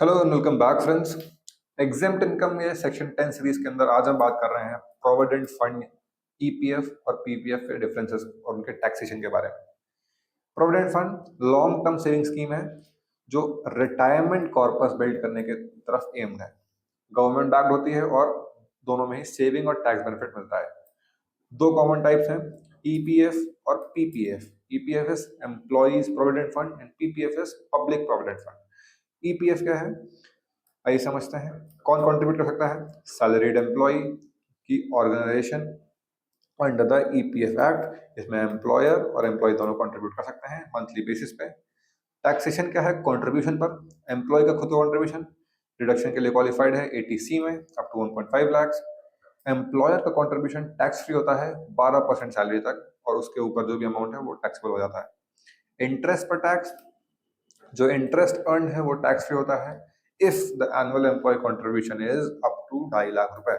Hello and welcome back friends. Exempt income में section 10 series के अंदर आज हम बात कर रहे हैं प्रोविडेंट फंड ईपीएफ और पीपीएफ के डिफरेंसेस और उनके टैक्सेशन के बारे में। Provident fund long term saving scheme है जो रिटायरमेंट कॉर्पस बिल्ड करने के तरफ एम्ड है। गवर्नमेंट बैक्ड होती है और दोनों में ही सेविंग और टैक्स बेनिफिट मिलता है। दो कॉमन टाइप्स हैं, ईपीएफ और PPF. EPF is employees provident fund and PPF is public provident fund. EPF क्या है, आइए समझते हैं। कौन कंट्रीब्यूट कर सकता है? सैलरीड एम्प्लॉय की organisation under the EPF act. इसमें एम्प्लॉयर और एम्प्लॉय दोनों कंट्रीब्यूट कर सकते हैं मंथली बेसिस पे। टैक्सेशन क्या है? कंट्रीब्यूशन पर। एम्प्लॉय का खुद का कंट्रीब्यूशन डिडक्शन के लिए क्वालिफाइड है एटीसी में अप टू 1.5 लाख। एम्प्लॉयर का कंट्रीब्यूशन टैक्स फ्री होता है 12% सैलरी तक, और उसके ऊपर जो भी अमाउंट है वो टैक्सेबल हो जाता है। इंटरेस्ट पर टैक्स, जो इंटरेस्ट अर्न है वो टैक्स फ्री होता है if the annual employee contribution is up to 2.5 lakh रुपए,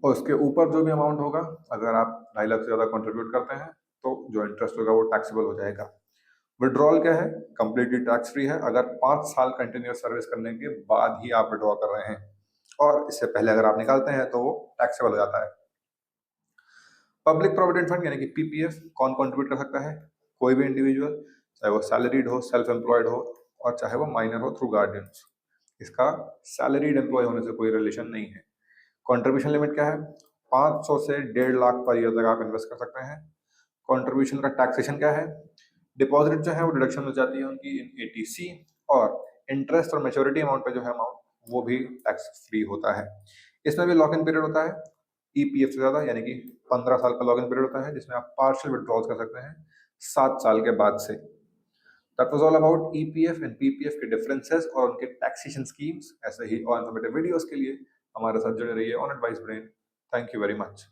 और उसके ऊपर जो भी अमाउंट होगा, अगर आप 2.5 लाख से ज्यादा कंट्रीब्यूट करते हैं तो जो इंटरेस्ट होगा वो टैक्सेबल हो जाएगा। विड्रॉल क्या है? कंप्लीटली टैक्स फ्री है अगर 5 साल कंटिन्यूस सर्विस करने के बाद ही आप विड्रॉ कर रहे हैं, और इससे पहले अगर आप निकालते हैं तो वो टैक्सेबल हो जाता है। पब्लिक प्रोविडेंट फंड यानी कि पीपीएफ कौन कंट्रीब्यूट कर सकता है? कोई भी इंडिविजुअल, चाहे वो सैलरीड हो, सेल्फ एम्प्लॉयड हो, और चाहे वो माइनर हो थ्रू गार्डियंस। इसका सैलरीड एम्प्लॉय होने से कोई रिलेशन नहीं है। कंट्रीब्यूशन लिमिट क्या है? 500 से 1.5 लाख पर ईयर तक आप इन्वेस्ट कर सकते हैं। कंट्रीब्यूशन का टैक्सेशन क्या है? डिपॉजिट जो है वो डिडक्शन हो जाती है उनकी इन एटीसी, और इंटरेस्ट और मेच्योरिटी अमाउंट पे जो है अमाउंट वो भी टैक्स फ्री होता है। इसमें भी लॉक इन पीरियड होता है ईपीएफ से ज्यादा, यानी कि 15 साल का लॉग इन पीरियड होता है जिसमें आप पार्शियल विड्रॉल्स कर सकते हैं 7 साल के बाद से। That was all about EPF and PPF के डिफरेंसेस और उनके टैक्सेशन स्कीम्स। ऐसे ही और इन्फॉर्मेटिव वीडियोस के लिए हमारे साथ जुड़े रहिए on advice brain. Thank you very much.